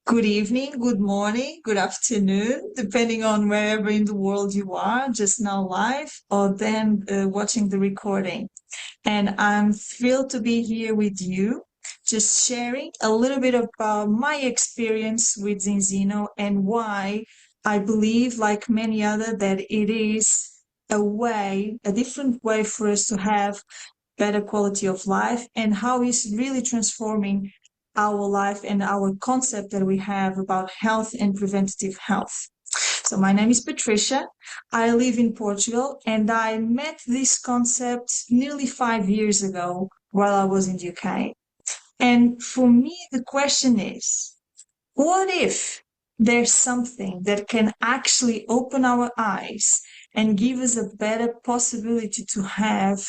Good evening, good morning, good afternoon, depending on wherever in the world you are, just now live or then watching the recording. And I'm thrilled to be here with you, just sharing a little bit about my experience with Zinzino and why I believe, like many other, that it is a different way for us to have better quality of life and how it's really transforming our life and our concept that we have about health and preventative health. So my name is Patricia. I live in Portugal and I met this concept nearly 5 years ago while I was in the UK. And for me, the question is, what if there's something that can actually open our eyes and give us a better possibility to have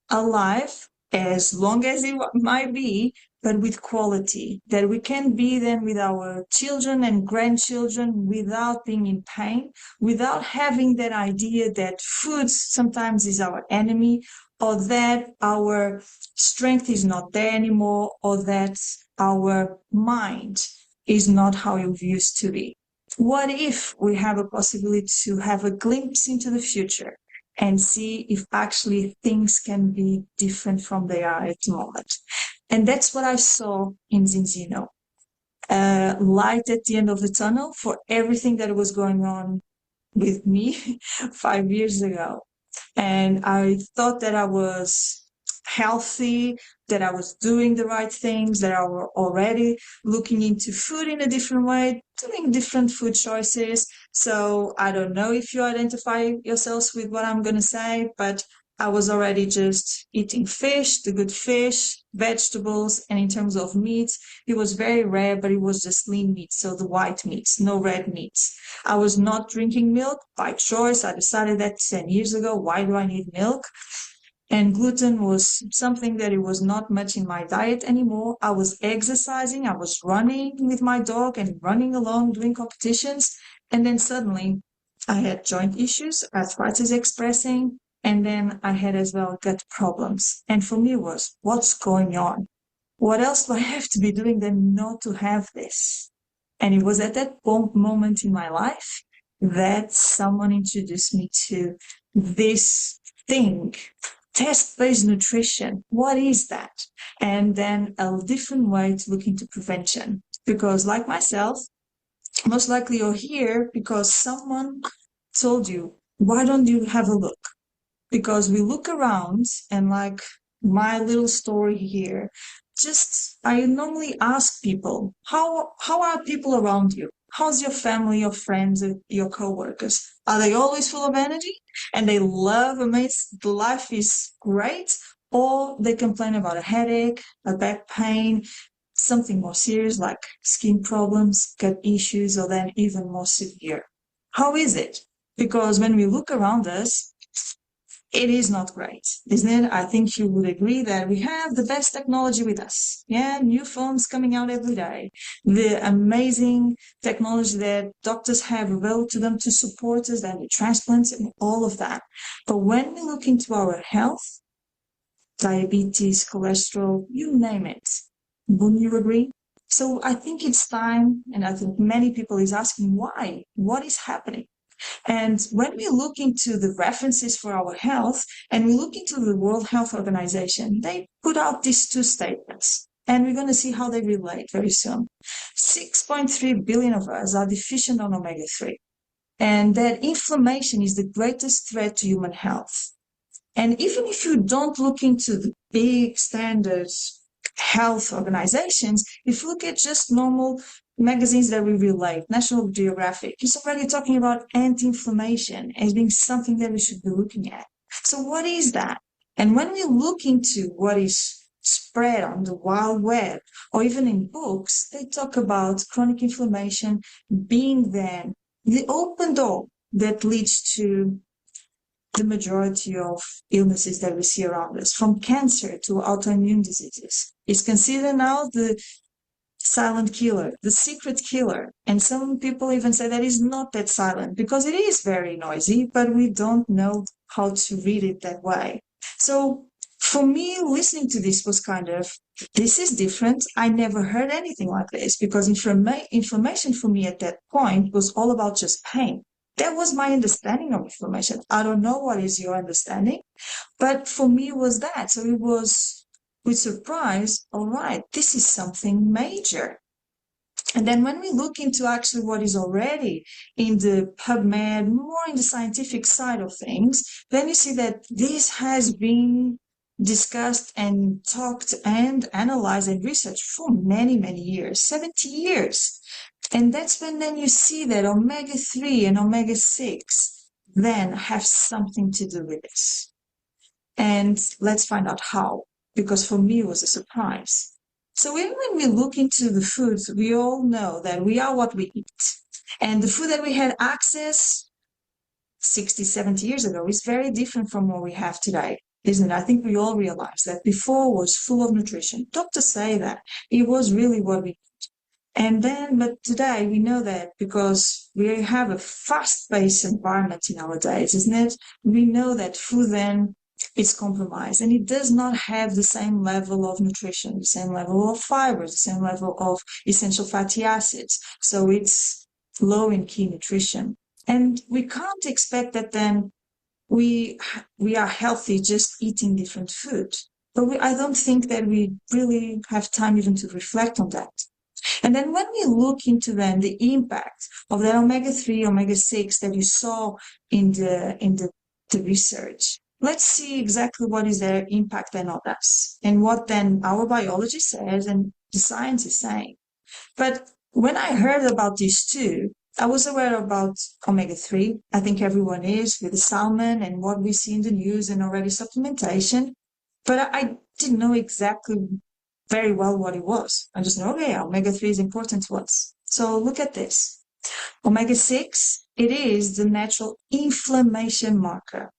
alive as long as it might be, but with quality, that we can be then with our children and grandchildren without being in pain, without having that idea that food sometimes is our enemy, or that our strength is not there anymore, or that our mind is not how it used to be. What if we have a possibility to have a glimpse into the future and see if actually things can be different from they are at the moment? And that's what I saw in Zinzino. Light at the end of the tunnel for everything that was going on with me 5 years ago. And I thought that I was healthy, that I was doing the right things, that I were already looking into food in a different way, doing different food choices. So I don't know if you identify yourselves with what I'm going to say, but I was already just eating fish, the good fish, vegetables, and in terms of meats, it was very rare, but it was just lean meat, so the white meats, no red meats. I was not drinking milk by choice. I decided that 10 years ago. Why do I need milk? And gluten was something that it was not much in my diet anymore. I was exercising. I was running with my dog and running along doing competitions. And then suddenly I had joint issues, arthritis expressing, and then I had as well gut problems. And for me it was, what's going on? What else do I have to be doing than not to have this? And it was at that moment in my life that someone introduced me to this thing, test-based nutrition. What is that? And then a different way to look into prevention. Because like myself, most likely you're here because someone told you, why don't you have a look? Because we look around and like my little story here, just I normally ask people, how are people around you? How's your family, your friends, your coworkers? Are they always full of energy and they love amazing, the life is great? Or they complain about a headache, a back pain, something more serious like skin problems, gut issues, or then even more severe? How is it? Because when we look around us, it is not great, isn't it? I think you would agree that we have the best technology with us. Yeah, new phones coming out every day. The amazing technology that doctors have available to them to support us, and the transplants and all of that. But when we look into our health, diabetes, cholesterol, you name it, wouldn't you agree? So I think it's time, and I think many people is asking why, what is happening? And when we look into the references for our health and we look into the World Health Organization, they put out these two statements. And we're going to see how they relate very soon. 6.3 billion of us are deficient on omega-3. And that inflammation is the greatest threat to human health. And even if you don't look into the big standards health organizations, if you look at just normal magazines that we relate, National Geographic, it's already talking about anti-inflammation as being something that we should be looking at. So what is that? And when we look into what is spread on the wild web or even in books, they talk about chronic inflammation being then the open door that leads to the majority of illnesses that we see around us, from cancer to autoimmune diseases. It's considered now the silent killer, the secret killer. And some people even say that is not that silent because it is very noisy, but we don't know how to read it that way. So for me, listening to this was kind of, this is different. I never heard anything like this because inflammation for me at that point was all about just pain. That was my understanding of inflammation. I don't know what is your understanding, but for me, it was that. So it was with surprise, all right, this is something major. And then when we look into actually what is already in the PubMed, more in the scientific side of things, then you see that this has been discussed and talked and analyzed and researched for many, many years, 70 years. And that's when then you see that omega-3 and omega-6 then have something to do with this. And let's find out how, because for me it was a surprise. So even when we look into the foods, we all know that we are what we eat. And the food that we had access 60, 70 years ago is very different from what we have today, isn't it? I think we all realize that before was full of nutrition. Doctors say that it was really what we eat. And then, but today we know that because we have a fast-paced environment nowadays, isn't it? We know that food then is compromised and it does not have the same level of nutrition, the same level of fibers, the same level of essential fatty acids. So it's low in key nutrition. And we can't expect that then we are healthy just eating different food. But I don't think that we really have time even to reflect on that. And then when we look into then the impact of that omega-3, omega-6 that you saw in the research, let's see exactly what is their impact then on us and what then our biology says and the science is saying. But when I heard about these two, I was aware about omega-3. I think everyone is with the salmon and what we see in the news and already supplementation. But I didn't know exactly very well what it was. I just know, okay, omega-3 is important to us. So look at this. Omega-6, it is the natural inflammation marker.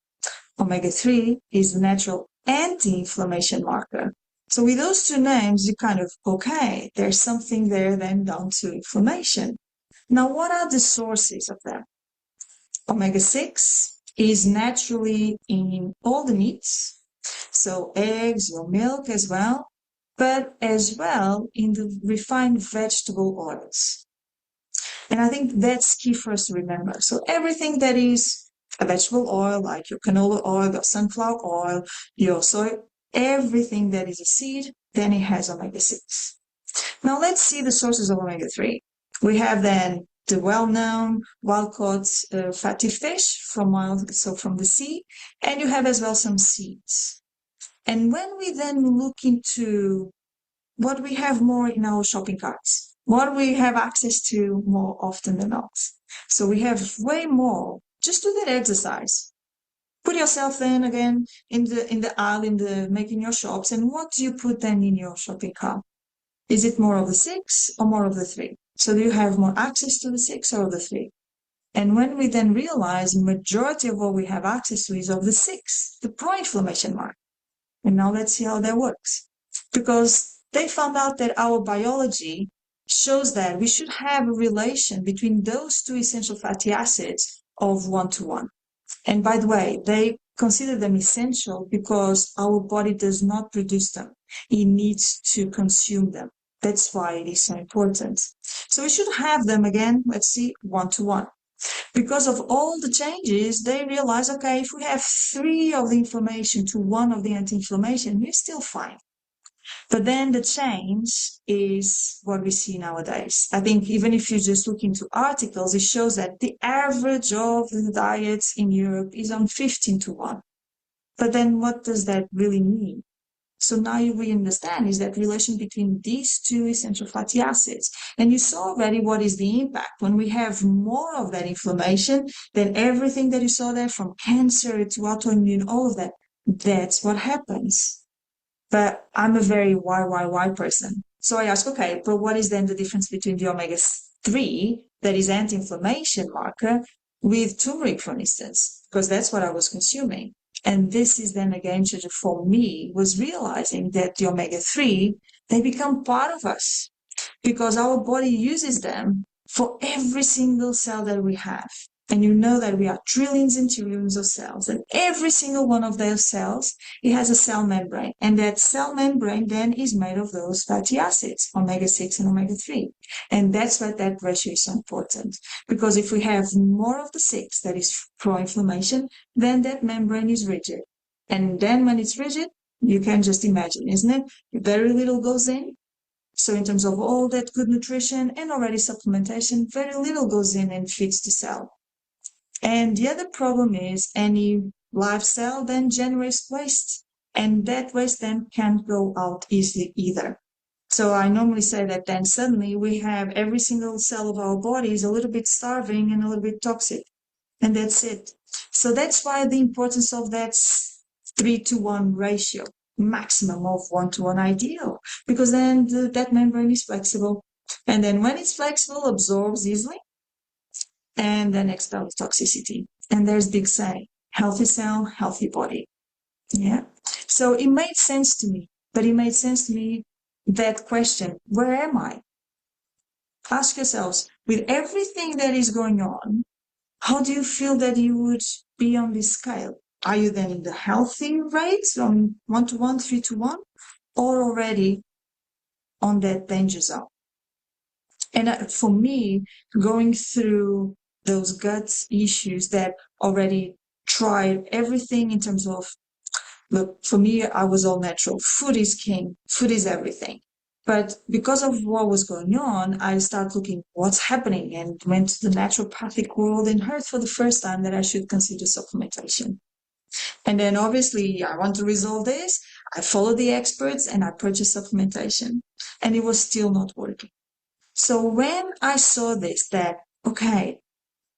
Omega-3 is the natural anti-inflammation marker. So with those two names, you kind of, okay, there's something there then down to inflammation. Now, what are the sources of them? Omega-6 is naturally in all the meats, so eggs or milk as well, but as well in the refined vegetable oils. And I think that's key for us to remember. So everything that is a vegetable oil, like your canola oil, your sunflower oil, your soy, everything that is a seed, then it has omega-6. Now let's see the sources of omega-3. We have then the well-known wild-caught fatty fish from the sea, and you have as well some seeds. And when we then look into what we have more in our shopping carts, what we have access to more often than not. So we have way more. Just do that exercise. Put yourself then again in the aisle, making your shops, and what do you put then in your shopping cart? Is it more of the 6 or more of the 3? So do you have more access to the 6 or the 3? And when we then realize majority of what we have access to is of the 6, the pro-inflammation mark. And now let's see how that works. Because they found out that our biology shows that we should have a relation between those two essential fatty acids of 1:1. And by the way, they consider them essential because our body does not produce them. It needs to consume them. That's why it is so important. So we should have them again, let's see, 1:1. Because of all the changes, they realize, okay, if we have 3 of the inflammation to 1 of the anti-inflammation, we're still fine. But then the change is what we see nowadays. I think even if you just look into articles, it shows that the average of the diets in Europe is on 15:1. But then what does that really mean? So now we understand is that relation between these two essential fatty acids. And you saw already what is the impact. When we have more of that inflammation, then everything that you saw there from cancer to autoimmune, all of that, that's what happens. But I'm a very why person. So I ask, okay, but what is then the difference between the omega-3, that is anti-inflammation marker, with turmeric, for instance? Because that's what I was consuming. And this is then a game changer for me, was realizing that the omega-3, they become part of us because our body uses them for every single cell that we have. And you know that we are trillions and trillions of cells, and every single one of those cells, it has a cell membrane. And that cell membrane then is made of those fatty acids, omega-6 and omega-3. And that's why that ratio is so important. Because if we have more of the 6 that is pro-inflammation, then that membrane is rigid. And then when it's rigid, you can just imagine, isn't it? Very little goes in. So in terms of all that good nutrition and already supplementation, very little goes in and feeds the cell. And the other problem is any live cell then generates waste, and that waste then can't go out easily either. So I normally say that then suddenly we have every single cell of our body is a little bit starving and a little bit toxic, and that's it. So that's why the importance of that 3-to-1 ratio, maximum of 1-to-1 ideal, because then that membrane is flexible. And then when it's flexible, absorbs easily, and then expels toxicity. And there's big say, healthy cell, healthy body. Yeah. So it made sense to me, but it made sense to me that question, where am I? Ask yourselves, with everything that is going on, how do you feel that you would be on this scale? Are you then in the healthy rates on 1-to-1, 3-to-1, or already on that danger zone? And for me, going through those gut issues that already tried everything in terms of, look, for me, I was all natural. Food is king. Food is everything. But because of what was going on, I started looking what's happening and went to the naturopathic world and heard for the first time that I should consider supplementation. And then obviously I want to resolve this. I followed the experts and I purchased supplementation, and it was still not working. So when I saw this, that, okay,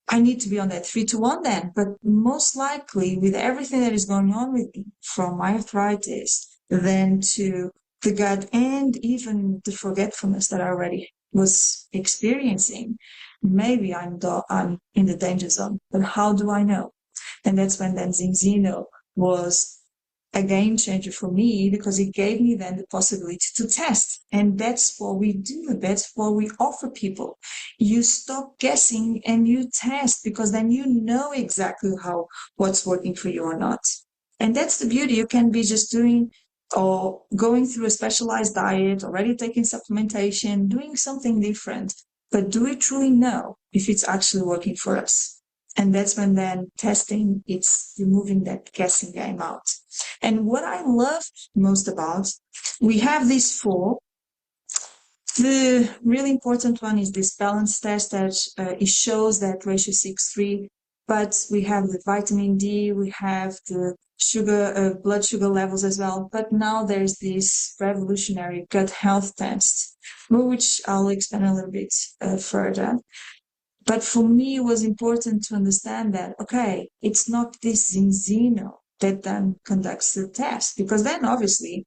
I need to be on that 3-to-1 then, but most likely with everything that is going on with me, from my arthritis, then to the gut and even the forgetfulness that I already was experiencing, maybe I'm in the danger zone. But how do I know? And that's when then Zinzino was a game changer for me, because it gave me then the possibility to test. And that's what we do. That's what we offer people. You stop guessing and you test, because then you know exactly what's working for you or not. And that's the beauty. You can be just doing or going through a specialized diet, already taking supplementation, doing something different. But do we truly know if it's actually working for us? And that's when then testing, it's removing that guessing game out. And what I love most about, we have these 4. The really important one is this balance test that it shows that ratio 6-3, but we have the vitamin D, we have the sugar, blood sugar levels as well. But now there's this revolutionary gut health test, which I'll explain a little bit further. But for me, it was important to understand that, okay, it's not this Zinzino that then conducts the test, because then obviously,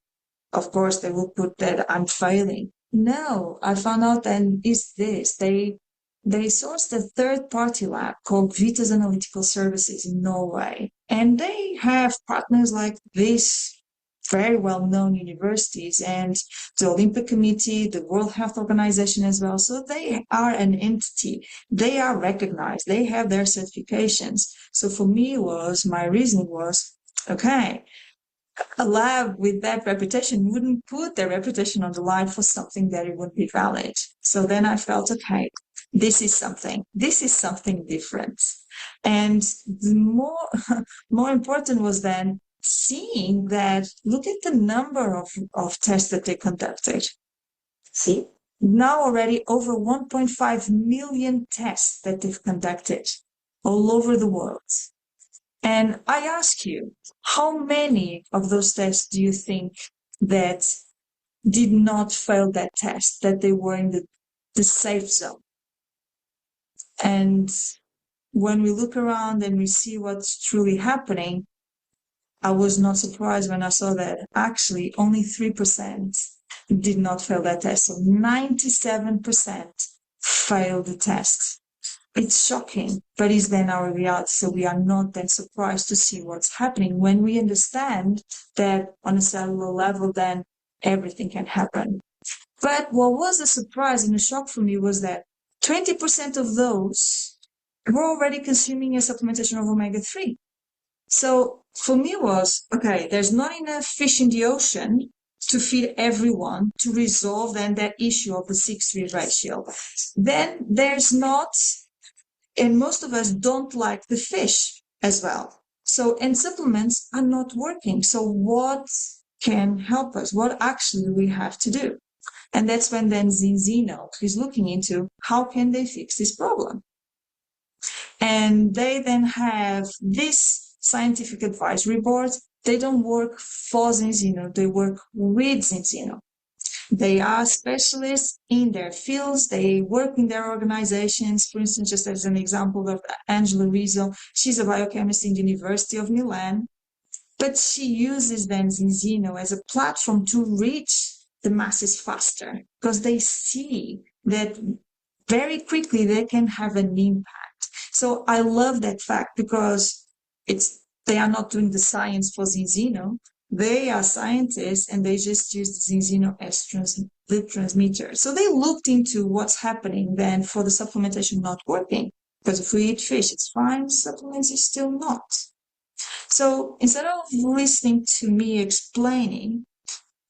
of course, they will put that I'm failing. No, I found out then is this. They sourced a third-party lab called Vitas Analytical Services in Norway, and they have partners like this very well-known universities and the Olympic Committee, the World Health Organization as well. So they are an entity. They are recognized. They have their certifications. So for me, my reasoning was, okay, a lab with that reputation wouldn't put their reputation on the line for something that it wouldn't be valid. So then I felt, okay, this is something different. And the more important was then seeing that, look at the number of tests that they conducted. See, now already over 1.5 million tests that they've conducted all over the world. And I ask you, how many of those tests do you think that did not fail that test, that they were in the safe zone? And when we look around and we see what's truly happening, I was not surprised when I saw that actually only 3% did not fail that test. So 97% failed the test. It's shocking, but it's then our reality. So we are not then surprised to see what's happening when we understand that on a cellular level, then everything can happen. But what was a surprise and a shock for me was that 20% of those we're already consuming a supplementation of omega-3. So for me was, okay, there's not enough fish in the ocean to feed everyone to resolve then that issue of the 6:3 ratio. Then there's not, and most of us don't like the fish as well. So, and supplements are not working. So what can help us? What actually we have to do? And that's when then Zinzino is looking into how can they fix this problem. And they then have this scientific advisory board. They don't work for Zinzino, they work with Zinzino. They are specialists in their fields. They work in their organizations. For instance, just as an example of Angela Rizzo, she's a biochemist in the University of Milan, but she uses then Zinzino as a platform to reach the masses faster because they see that very quickly they can have an impact. So I love that fact because they are not doing the science for Zinzino. They are scientists and they just use the Zinzino as the transmitter. So they looked into what's happening then for the supplementation not working. Because if we eat fish, it's fine, supplements is still not. So instead of listening to me explaining,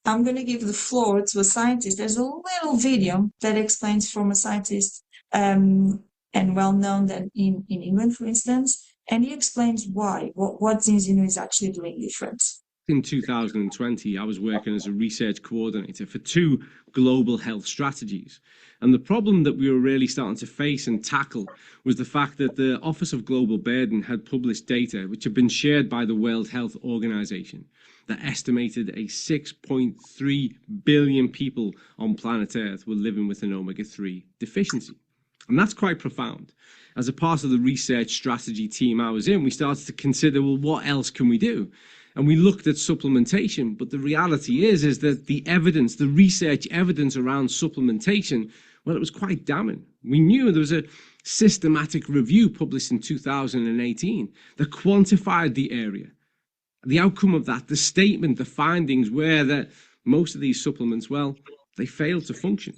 I'm going to give the floor to a scientist. There's a little video that explains from a scientist and well known than in England, for instance, and he explains what Zinzino is actually doing different. In 2020, I was working as a research coordinator for 2 global health strategies. And the problem that we were really starting to face and tackle was the fact that the Office of Global Burden had published data which had been shared by the World Health Organization that estimated a 6.3 billion people on planet Earth were living with an omega-3 deficiency. And that's quite profound. As a part of the research strategy team I was in, we started to consider, well, what else can we do? And we looked at supplementation, but the reality is that the evidence, the research evidence around supplementation, well, it was quite damning. We knew there was a systematic review published in 2018 that quantified the area. The outcome of that, the statement, the findings were that most of these supplements, well, they failed to function.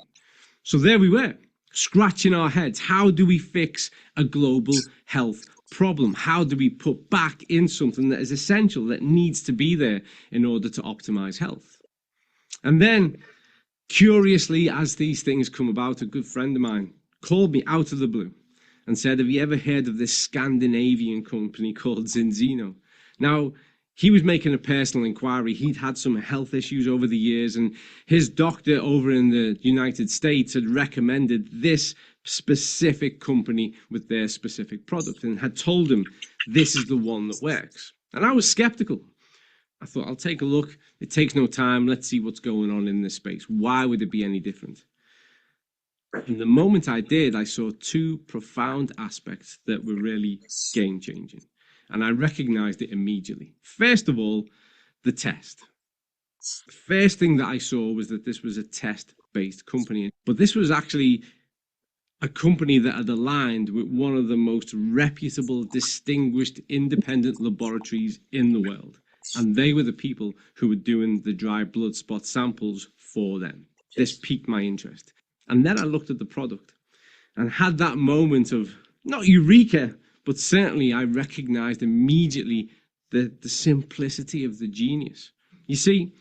So there we were, scratching our heads. How do we fix a global health problem? How do we put back in something that is essential, that needs to be there in order to optimize health? And then, curiously, as these things come about, a good friend of mine called me out of the blue and said, have you ever heard of this Scandinavian company called Zinzino? Now, he was making a personal inquiry. He'd had some health issues over the years, and his doctor over in the United States had recommended this specific company with their specific product and had told him this is the one that works. And I was skeptical. I thought, I'll take a look. It takes no time. Let's see what's going on in this space. Why would it be any different? And the moment I did, I saw 2 profound aspects that were really game-changing. And I recognized it immediately. First of all, the test. The first thing that I saw was that this was a test-based company. But this was actually a company that had aligned with one of the most reputable, distinguished, independent laboratories in the world. And they were the people who were doing the dry blood spot samples for them. This piqued my interest. And then I looked at the product and had that moment of, not eureka, but certainly I recognized immediately the simplicity of the genius. You see,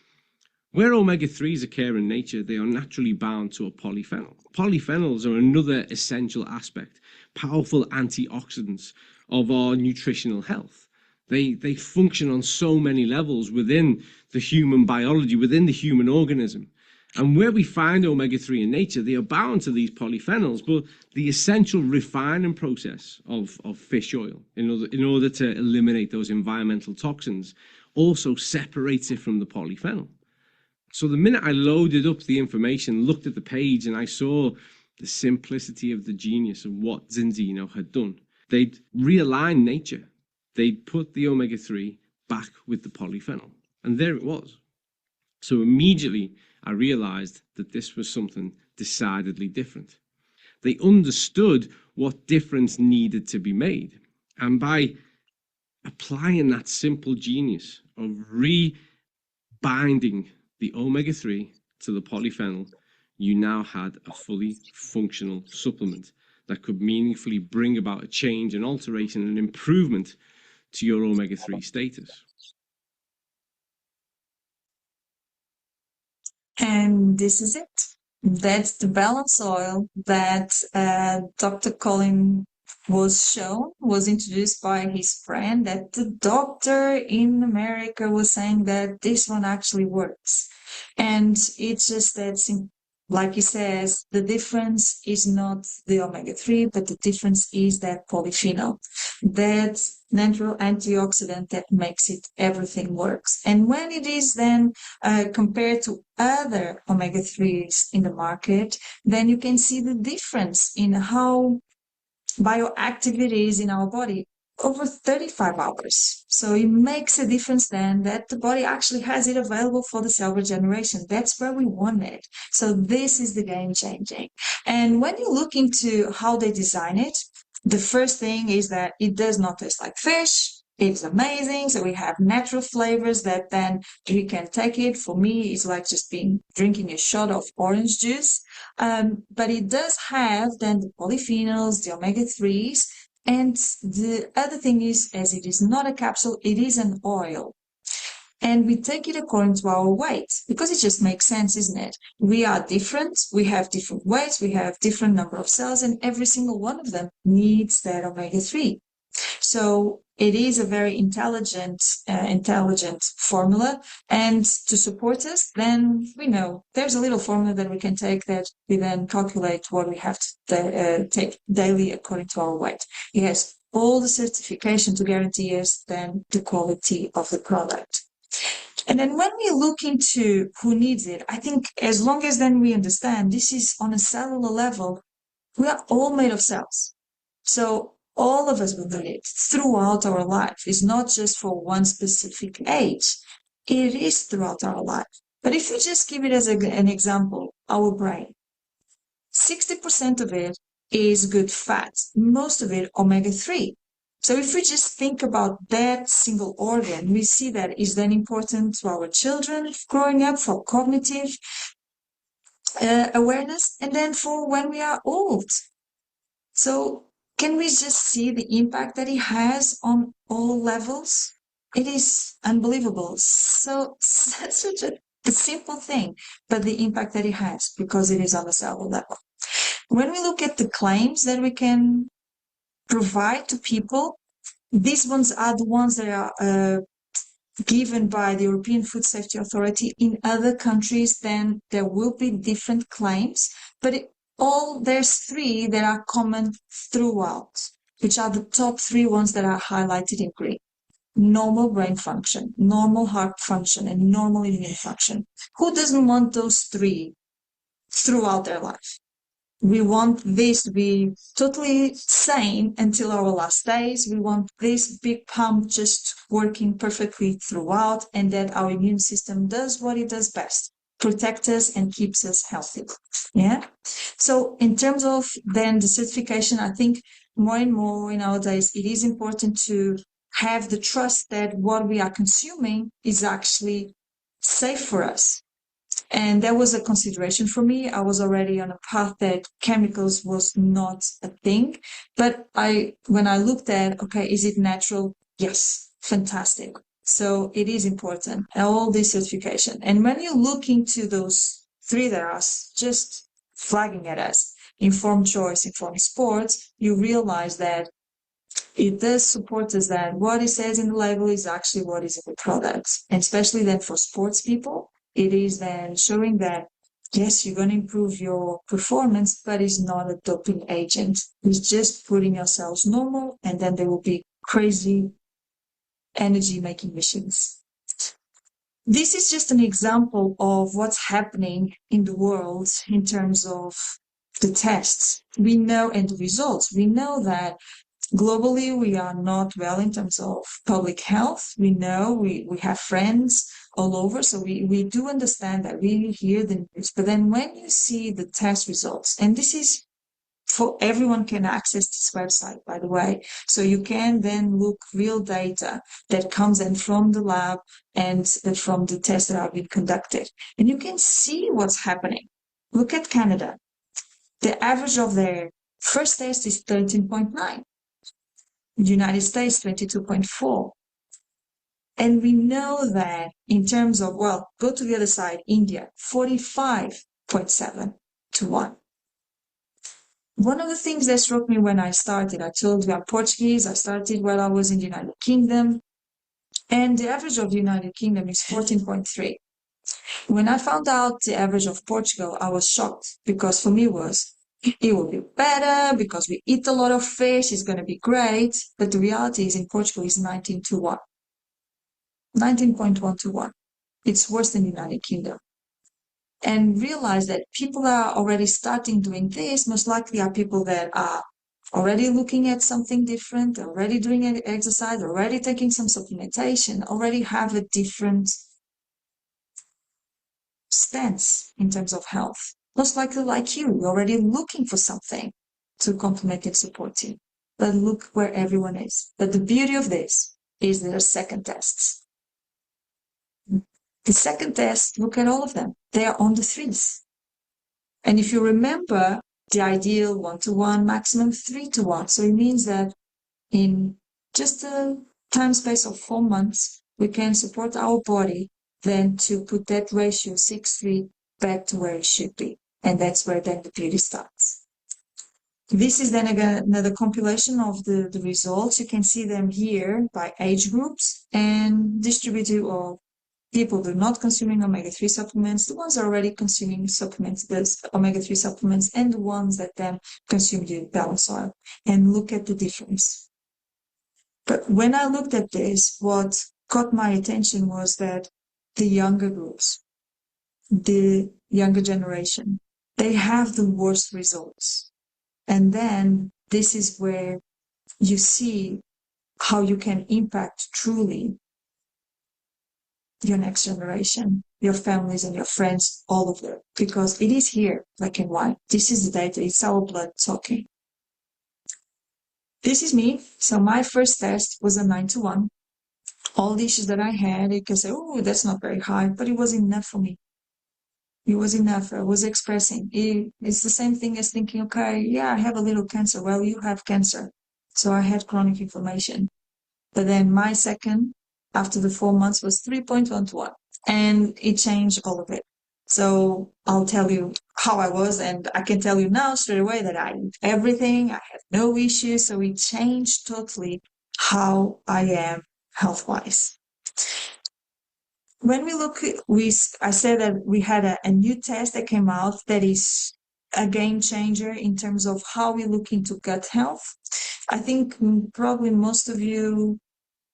where omega-3s occur in nature, they are naturally bound to a polyphenol. Polyphenols are another essential aspect, powerful antioxidants of our nutritional health. They function on so many levels within the human biology, within the human organism. And where we find omega-3 in nature, they are bound to these polyphenols, but the essential refining process of fish oil, in order to eliminate those environmental toxins, also separates it from the polyphenol. So the minute I loaded up the information, looked at the page, and I saw the simplicity of the genius of what Zinzino had done, they'd realigned nature. They'd put the omega-3 back with the polyphenol. And there it was. So immediately, I realized that this was something decidedly different. They understood what difference needed to be made. And by applying that simple genius of rebinding the omega-3 to the polyphenol, you now had a fully functional supplement that could meaningfully bring about a change, an alteration, an improvement to your omega-3 status. And this is it. That's the balance oil that Dr. Colin was introduced by his friend, that the doctor in America was saying that this one actually works. And it's just that, like he says, the difference is not the omega-3, but the difference is that polyphenol, that natural antioxidant that makes it, everything works. And when it is then compared to other omega-3s in the market, then you can see the difference in how bioactive it is in our body over 35 hours. So it makes a difference then that the body actually has it available for the cell regeneration. That's where we want it. So this is the game changing. And when you look into how they design it, the first thing is that it does not taste like fish. It's amazing. So we have natural flavors that then we can take it. For me, it's like just drinking a shot of orange juice. But it does have then the polyphenols, the omega-3s. And the other thing is, as it is not a capsule, it is an oil. And we take it according to our weight, because it just makes sense, isn't it? We are different. We have different weights. We have different number of cells, and every single one of them needs that omega-3. So it is a very intelligent formula. And to support us, then we know there's a little formula that we can take that we then calculate what we have to take daily according to our weight. It has all the certification to guarantee us then the quality of the product. And then when we look into who needs it, I think as long as then we understand this is on a cellular level, we are all made of cells. So all of us will need it throughout our life. It's not just for one specific age. It is throughout our life. But if we just give it as an example, our brain, 60% of it is good fat, most of it omega-3. So if we just think about that single organ, we see that is then important to our children growing up for cognitive awareness, and then for when we are old. So can we just see the impact that it has on all levels? It is unbelievable. So that's such a simple thing, but the impact that it has, because it is on the cellular level. When we look at the claims that we can provide to people, these ones are the ones that are given by the European Food Safety Authority. In other countries, then there will be different claims, but there's three that are common throughout, which are the top three ones that are highlighted in green. Normal brain function, normal heart function, and normal immune function. Who doesn't want those three throughout their life? We want this to be totally sane until our last days. We want this big pump just working perfectly throughout, and that our immune system does what it does best, protect us and keeps us healthy. Yeah. So in terms of then the certification, I think more and more nowadays, it is important to have the trust that what we are consuming is actually safe for us. And that was a consideration for me. I was already on a path that chemicals was not a thing. But when I looked at, okay, is it natural? Yes, fantastic. So it is important, all this certification. And when you look into those three that are just flagging at us, informed choice, informed sports, you realize that it does support us that what it says in the label is actually what is in the product. And especially then for sports people, it is then showing that, yes, you're going to improve your performance, but it's not a doping agent. It's just putting your cells normal, and then there will be crazy energy-making machines. This is just an example of what's happening in the world in terms of the tests. We know, and the results. We know that globally, we are not well in terms of public health. We know we have friends all over, so we do understand that. We hear the news. But then when you see the test results, and this is for everyone can access this website, by the way, so you can then look real data that comes in from the lab and from the tests that have been conducted. And you can see what's happening. Look at Canada. The average of their First test is 13.9. United States, 22.4. And we know that in terms of, well, go to the other side, India, 45.7 to 1. One of the things that struck me when I started, I told you I'm Portuguese, I started while I was in the United Kingdom, and the average of the United Kingdom is 14.3. When I found out the average of Portugal, I was shocked because for me it will be better because we eat a lot of fish, it's going to be great. But the reality is in Portugal is 19 to 1. 19.1 to 1. It's worse than the United Kingdom. And realize that people are already starting doing this, most likely are people that are already looking at something different, already doing an exercise, already taking some supplementation, already have a different stance in terms of health. Most likely like you're already looking for something to complement and support you. But look where everyone is. But the beauty of this is there are second tests. The second test, look at all of them. They are on the threes. And if you remember the ideal 1 to 1, maximum 3 to 1. So it means that in just a time space of 4 months, we can support our body then to put that ratio 6:3 back to where it should be. And that's where then the beauty starts. This is then again another compilation of the results. You can see them here by age groups and distributed of people that are not consuming omega-3 supplements, the ones that are already consuming supplements, those omega-3 supplements, and the ones that then consume the balanced oil. And look at the difference. But when I looked at this, what caught my attention was that the younger groups, the younger generation, they have the worst results. And then this is where you see how you can impact truly your next generation, your families and your friends, all of them, because it is here, black and white. This is the data, it's our blood talking. This is me. So my first test was a 9 to 1. All the issues that I had, you can say, oh, that's not very high, but it was enough for me. It was enough. I was expressing. It's the same thing as thinking, okay, yeah, I have a little cancer. Well, you have cancer. So I had chronic inflammation. But then my second, after the 4 months, was 3.1 to 1. And it changed all of it. So I'll tell you how I was, and I can tell you now straight away that I eat everything. I have no issues. So it changed totally how I am health-wise. When we look, I said that we had a new test that came out that is a game changer in terms of how we look into gut health. I think probably most of you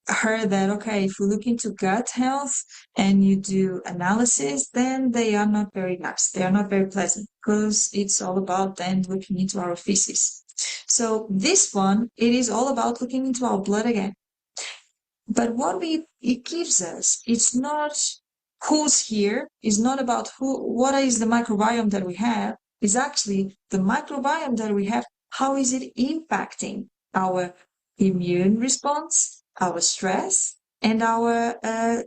heard that, okay, if we look into gut health and you do analysis, then they are not very nice. They are not very pleasant because it's all about then looking into our feces. So this one, it is all about looking into our blood again. But what it gives us, it's not who's here, it's not about what is the microbiome that we have, it's actually the microbiome that we have, how is it impacting our immune response, our stress, and our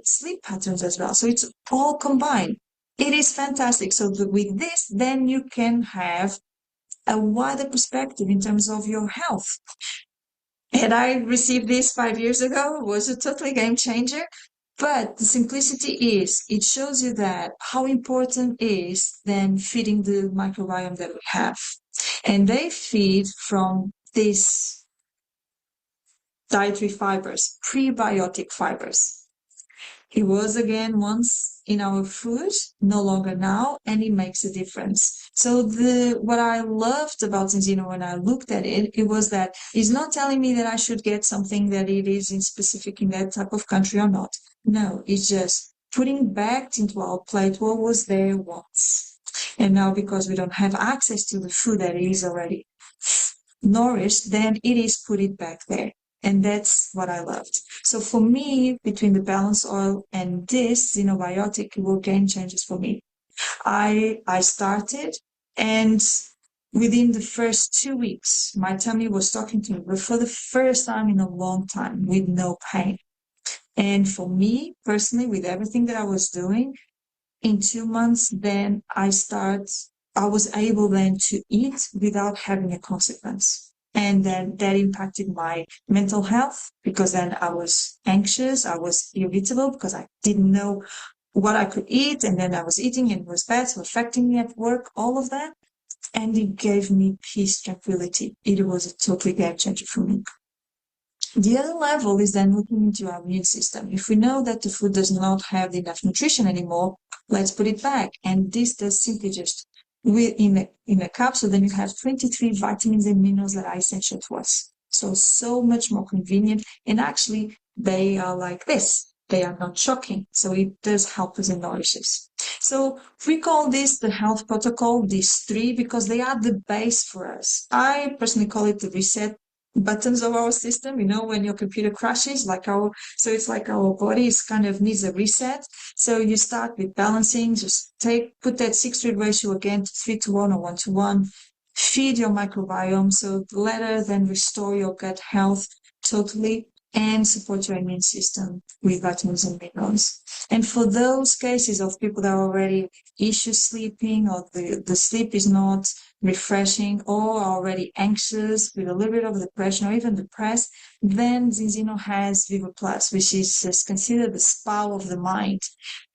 sleep patterns as well. So it's all combined. It is fantastic. So with this, then you can have a wider perspective in terms of your health. Had I received this 5 years ago, it was a totally game changer. But the simplicity is, it shows you that how important is then feeding the microbiome that we have. And they feed from these dietary fibers, prebiotic fibers. It was again once in our food, no longer now, and it makes a difference. So what I loved about Enzino when I looked at it, it was that it's not telling me that I should get something that it is in specific in that type of country or not. No, it's just putting back into our plate what was there once. And now because we don't have access to the food that is already nourished, then it is put it back there. And that's what I loved. So for me, between the balanced oil and this xenobiotic, it were game changers for me. I started, and within the first 2 weeks, my tummy was talking to me, but for the first time in a long time, with no pain. And for me, personally, with everything that I was doing, in 2 months, then I start I was able then to eat without having a consequence. And then that impacted my mental health because then I was anxious, I was irritable because I didn't know what I could eat, and then I was eating and it was bad, so affecting me at work, all of that. And it gave me peace, tranquility. It was a totally game changer for me. The other level is then looking into our immune system. If we know that the food does not have enough nutrition anymore, let's put it back. And this does simply just in a capsule, then you have 23 vitamins and minerals that are essential to us. So much more convenient. And actually, they are like this. They are not shocking. So it does help us and nourish us. So we call this the health protocol, these three, because they are the base for us. I personally call it the reset buttons of our system. When your computer crashes, so it's like our body is kind of needs a reset. So you start with balancing, just put that 6:3 ratio again to 3:1 or 1:1, feed your microbiome. So the latter then restore your gut health totally and support your immune system with vitamins and minerals. And for those cases of people that are already issues sleeping, or the sleep is not refreshing, or are already anxious with a little bit of depression or even depressed, then Zinzino has Viva Plus, which is just considered the spa of the mind.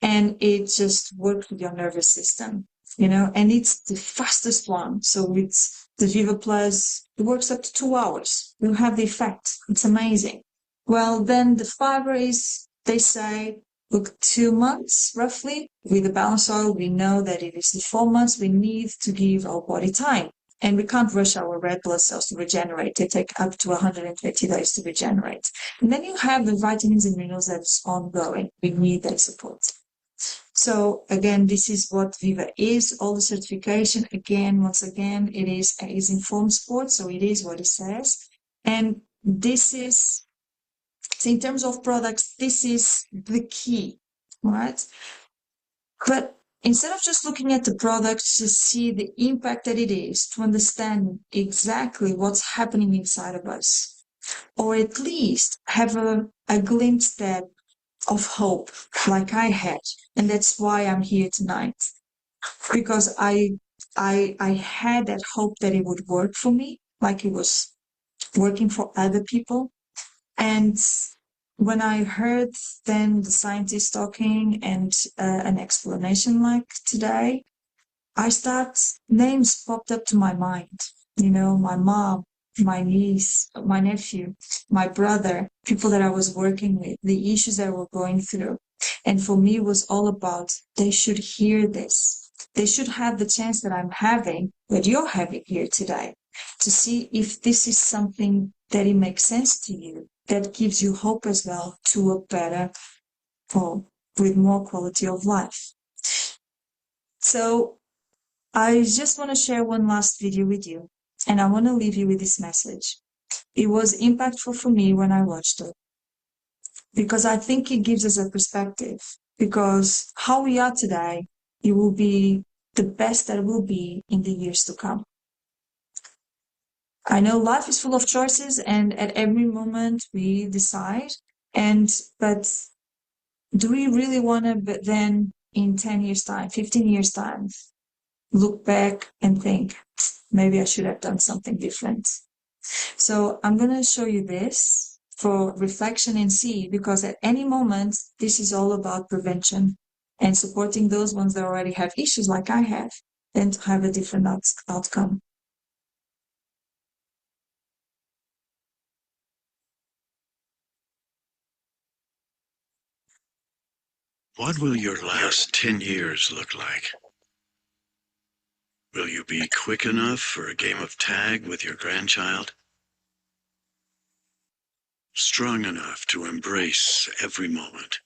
And it just works with your nervous system, and it's the fastest one. So it's the Viva Plus, it works up to 2 hours. You have the effect. It's amazing. Well, then the fiber is, they say, look, 2 months roughly. With the balance oil, we know that it is the 4 months we need to give our body time. And we can't rush our red blood cells to regenerate. They take up to 120 days to regenerate. And then you have the vitamins and minerals that's ongoing. We need that support. So again, this is what Viva is. All the certification, once again, it is informed sport. So it is what it says. And this is, so in terms of products, this is the key, right? But instead of just looking at the products to see the impact that it is, to understand exactly what's happening inside of us, or at least have a glimpse of hope, like I had. And that's why I'm here tonight, because I had that hope that it would work for me, like it was working for other people. And when I heard then the scientists talking and an explanation like today, names popped up to my mind. My mom, my niece, my nephew, my brother, people that I was working with, the issues that we're going through. And for me, it was all about they should hear this. They should have the chance that I'm having, that you're having here today, to see if this is something that it makes sense to you, that gives you hope as well to a better, or with more quality of life. So I just want to share one last video with you, and I want to leave you with this message. It was impactful for me when I watched it, because I think it gives us a perspective, because how we are today, it will be the best that it will be in the years to come. I know life is full of choices, and at every moment we decide, but do we really want to then in 10 years time, 15 years time, look back and think, maybe I should have done something different? So I'm going to show you this for reflection and see, because at any moment, this is all about prevention and supporting those ones that already have issues like I have, then to have a different outcome. What will your last 10 years look like? Will you be quick enough for a game of tag with your grandchild? Strong enough to embrace every moment?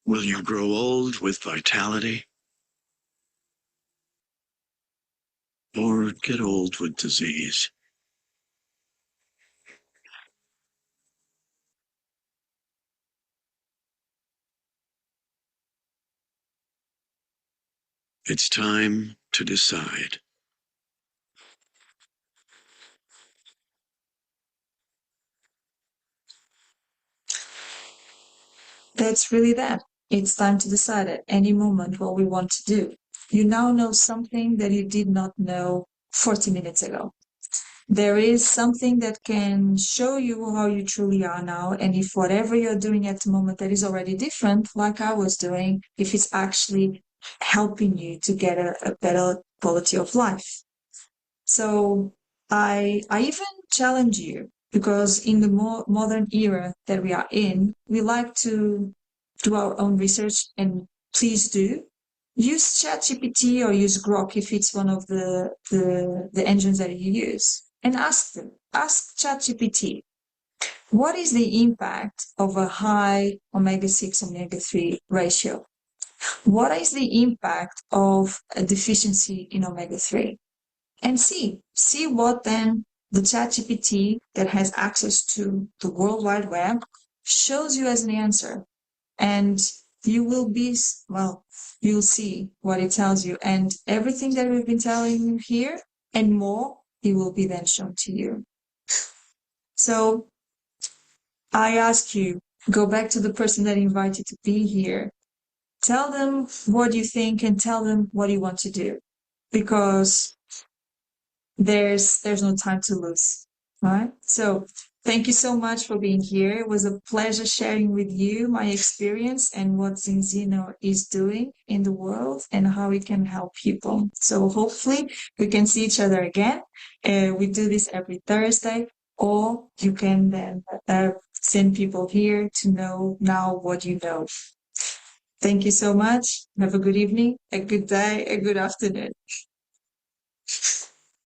Will you grow old with vitality? Or get old with disease? It's time to decide. That's really that. It's time to decide at any moment what we want to do. You now know something that you did not know 40 minutes ago. There is something that can show you how you truly are now. And if whatever you're doing at the moment that is already different, like I was doing, if it's actually helping you to get a better quality of life. So I even challenge you because in the more modern era that we are in, we like to do our own research, and please do. Use ChatGPT or use Grok if it's one of the engines that you use, and ask them. Ask ChatGPT, what is the impact of a high omega-6, omega-3 ratio? What is the impact of a deficiency in omega-3? And see what then the ChatGPT that has access to the World Wide Web shows you as an answer. And you will be, well, you'll see what it tells you. And everything that we've been telling you here and more, it will be then shown to you. So I ask you, go back to the person that invited you to be here. Tell them what you think and tell them what you want to do. Because there's no time to lose, right? So thank you so much for being here. It was a pleasure sharing with you my experience and what Zinzino is doing in the world and how it can help people. So hopefully we can see each other again. We do this every Thursday, or you can then send people here to know now what you know. Thank you so much. Have a good evening, a good day, a good afternoon.